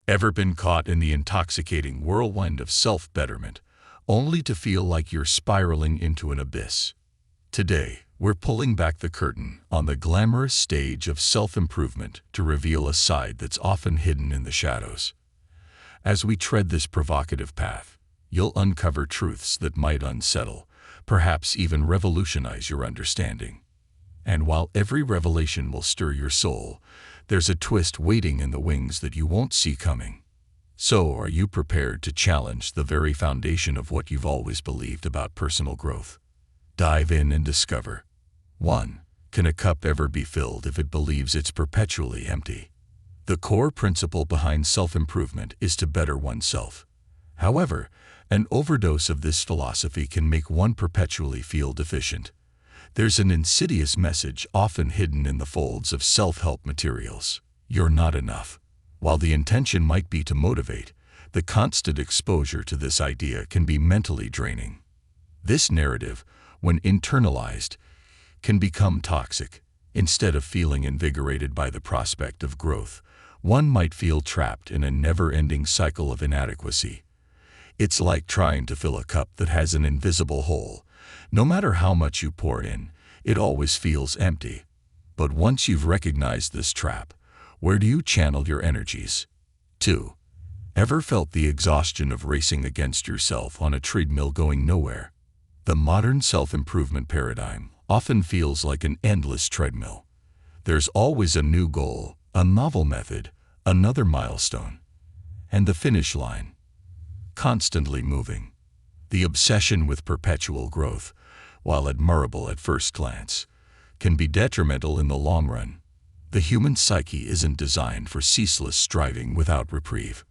Ever been caught in the intoxicating whirlwind of self-betterment, only to feel like you're spiraling into an abyss? Today, we're pulling back the curtain on the glamorous stage of self-improvement to reveal a side that's often hidden in the shadows. As we tread this provocative path, you'll uncover truths that might unsettle, perhaps even revolutionize your understanding. And while every revelation will stir your soul, there's a twist waiting in the wings that you won't see coming. So, are you prepared to challenge the very foundation of what you've always believed about personal growth? Dive in and discover. 1. Can a cup ever be filled if it believes it's perpetually empty? The core principle behind self-improvement is to better oneself. However, an overdose of this philosophy can make one perpetually feel deficient. There's an insidious message often hidden in the folds of self-help materials. You're not enough. While the intention might be to motivate, the constant exposure to this idea can be mentally draining. This narrative, when internalized, can become toxic. Instead of feeling invigorated by the prospect of growth, one might feel trapped in a never-ending cycle of inadequacy. It's like trying to fill a cup that has an invisible hole. No matter how much you pour in, it always feels empty. But once you've recognized this trap, where do you channel your energies? 2. Ever felt the exhaustion of racing against yourself on a treadmill going nowhere? The modern self-improvement paradigm often feels like an endless treadmill. There's always a new goal, a novel method, another milestone, and the finish line. Constantly moving. The obsession with perpetual growth, while admirable at first glance, can be detrimental in the long run. The human psyche isn't designed for ceaseless striving without reprieve.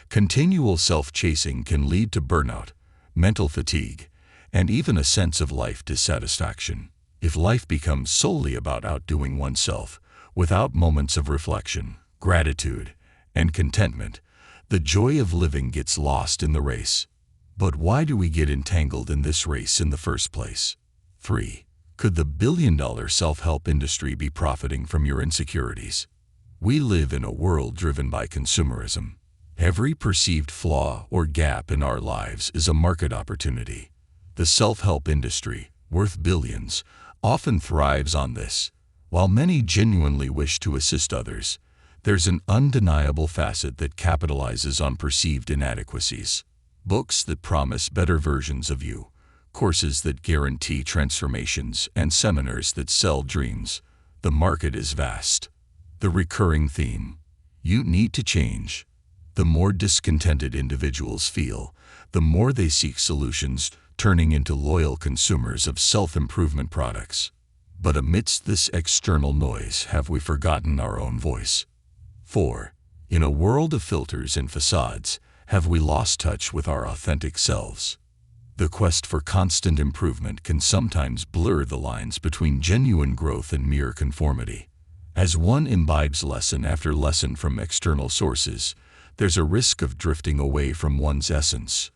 Continual self-chasing can lead to burnout, mental fatigue, and even a sense of life dissatisfaction. If life becomes solely about outdoing oneself, without moments of reflection, gratitude, and contentment, the joy of living gets lost in the race. But why do we get entangled in this race in the first place? 3. Could the billion-dollar self-help industry be profiting from your insecurities? We live in a world driven by consumerism. Every perceived flaw or gap in our lives is a market opportunity. The self-help industry, worth billions, often thrives on this. While many genuinely wish to assist others, there's an undeniable facet that capitalizes on perceived inadequacies. Books that promise better versions of you, courses that guarantee transformations, and seminars that sell dreams. The market is vast. The recurring theme: you need to change. The more discontented individuals feel, the more they seek solutions, turning into loyal consumers of self-improvement products. But amidst this external noise, have we forgotten our own voice? 4. In a world of filters and facades, have we lost touch with our authentic selves? The quest for constant improvement can sometimes blur the lines between genuine growth and mere conformity. As one imbibes lesson after lesson from external sources, there's a risk of drifting away from one's essence.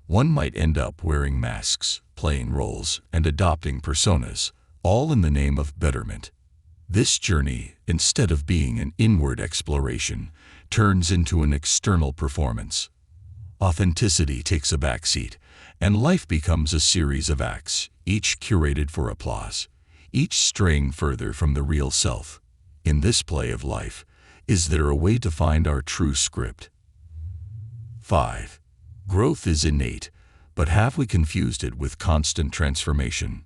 One might end up wearing masks, playing roles, and adopting personas, all in the name of betterment. This journey, instead of being an inward exploration, turns into an external performance. Authenticity takes a backseat, and life becomes a series of acts, each curated for applause, each straying further from the real self. In this play of life, is there a way to find our true script? 5. Growth is innate, but have we confused it with constant transformation?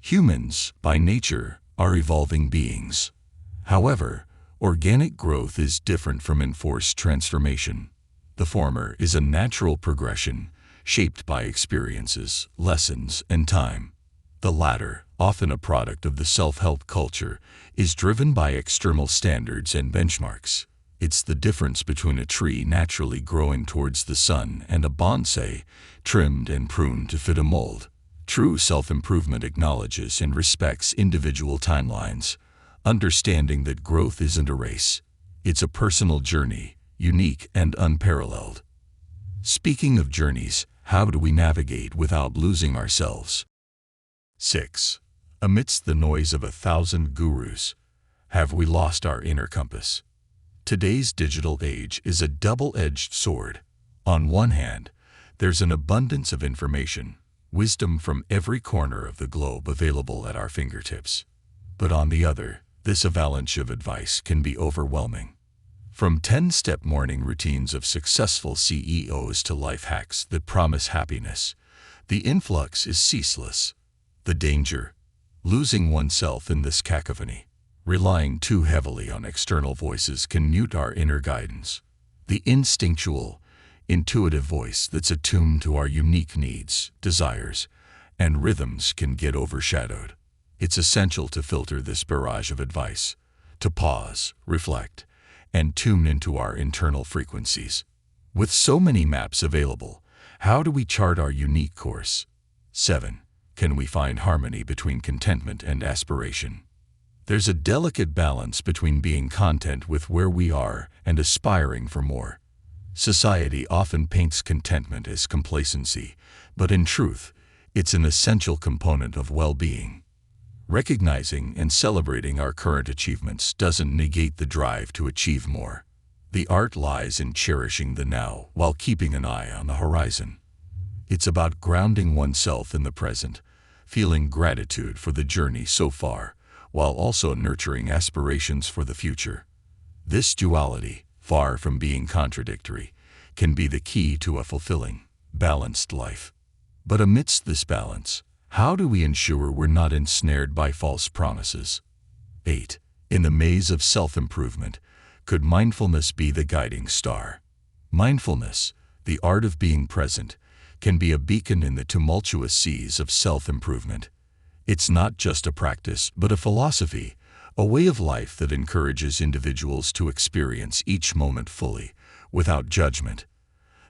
Humans, by nature, are evolving beings. However, organic growth is different from enforced transformation. The former is a natural progression, shaped by experiences, lessons, and time. The latter, often a product of the self-help culture, is driven by external standards and benchmarks. It's the difference between a tree naturally growing towards the sun and a bonsai, trimmed and pruned to fit a mold. True self-improvement acknowledges and respects individual timelines, understanding that growth isn't a race. It's a personal journey, unique and unparalleled. Speaking of journeys, how do we navigate without losing ourselves? 6. Amidst the noise of 1,000 gurus, have we lost our inner compass? Today's digital age is a double-edged sword. On one hand, there's an abundance of information, wisdom from every corner of the globe available at our fingertips. But on the other, this avalanche of advice can be overwhelming. From 10-step morning routines of successful CEOs to life hacks that promise happiness, the influx is ceaseless. The danger: losing oneself in this cacophony. Relying too heavily on external voices can mute our inner guidance. The instinctual, intuitive voice that's attuned to our unique needs, desires, and rhythms can get overshadowed. It's essential to filter this barrage of advice, to pause, reflect, and tune into our internal frequencies. With so many maps available, how do we chart our unique course? 7. Can we find harmony between contentment and aspiration? There's a delicate balance between being content with where we are and aspiring for more. Society often paints contentment as complacency, but in truth, it's an essential component of well-being. Recognizing and celebrating our current achievements doesn't negate the drive to achieve more. The art lies in cherishing the now while keeping an eye on the horizon. It's about grounding oneself in the present, feeling gratitude for the journey so far, while also nurturing aspirations for the future. This duality, far from being contradictory, can be the key to a fulfilling, balanced life. But amidst this balance, how do we ensure we're not ensnared by false promises? 8. In the maze of self-improvement, could mindfulness be the guiding star? Mindfulness, the art of being present, can be a beacon in the tumultuous seas of self-improvement. It's not just a practice, but a philosophy, a way of life that encourages individuals to experience each moment fully, without judgment.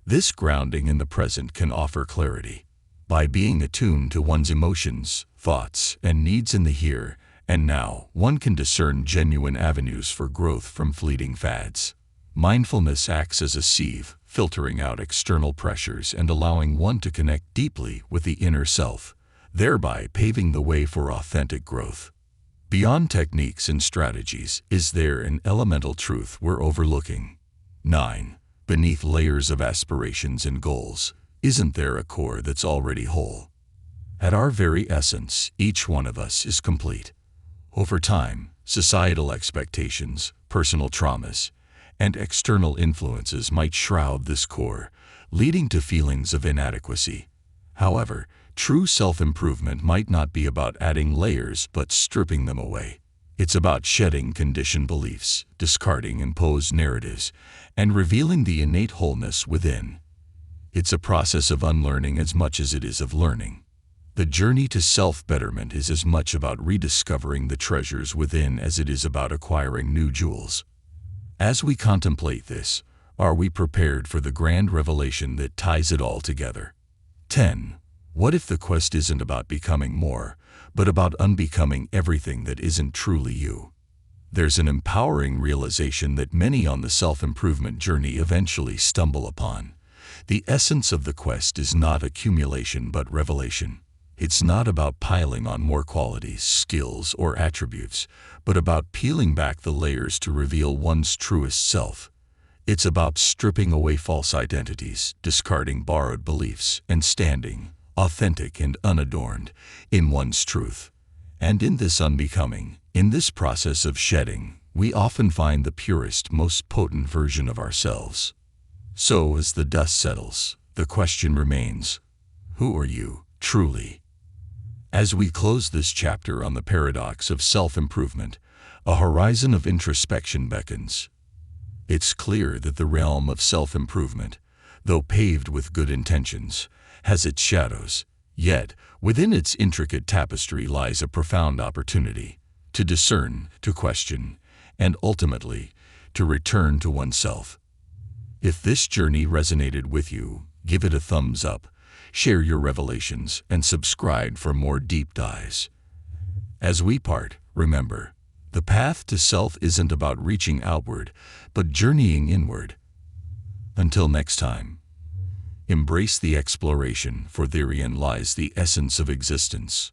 This grounding in the present can offer clarity. By being attuned to one's emotions, thoughts, and needs in the here and now, one can discern genuine avenues for growth from fleeting fads. Mindfulness acts as a sieve, filtering out external pressures and allowing one to connect deeply with the inner self, thereby paving the way for authentic growth. Beyond techniques and strategies, is there an elemental truth we're overlooking? 9. Beneath layers of aspirations and goals, isn't there a core that's already whole? At our very essence, each one of us is complete. Over time, societal expectations, personal traumas, and external influences might shroud this core, leading to feelings of inadequacy. However, true self-improvement might not be about adding layers but stripping them away. It's about shedding conditioned beliefs, discarding imposed narratives, and revealing the innate wholeness within. It's a process of unlearning as much as it is of learning. The journey to self-betterment is as much about rediscovering the treasures within as it is about acquiring new jewels. As we contemplate this, are we prepared for the grand revelation that ties it all together? 10. What if the quest isn't about becoming more, but about unbecoming everything that isn't truly you? There's an empowering realization that many on the self-improvement journey eventually stumble upon. The essence of the quest is not accumulation but revelation. It's not about piling on more qualities, skills, or attributes, but about peeling back the layers to reveal one's truest self. It's about stripping away false identities, discarding borrowed beliefs, and standing, authentic and unadorned, in one's truth. And in this unbecoming, in this process of shedding, we often find the purest, most potent version of ourselves. So as the dust settles, the question remains, who are you, truly? As we close this chapter on the paradox of self-improvement, a horizon of introspection beckons. It's clear that the realm of self-improvement, though paved with good intentions, has its shadows, yet within its intricate tapestry lies a profound opportunity to discern, to question, and ultimately, to return to oneself. If this journey resonated with you, give it a thumbs up, share your revelations, and subscribe for more deep dives. As we part, remember, the path to self isn't about reaching outward, but journeying inward. Until next time, embrace the exploration, for therein lies the essence of existence.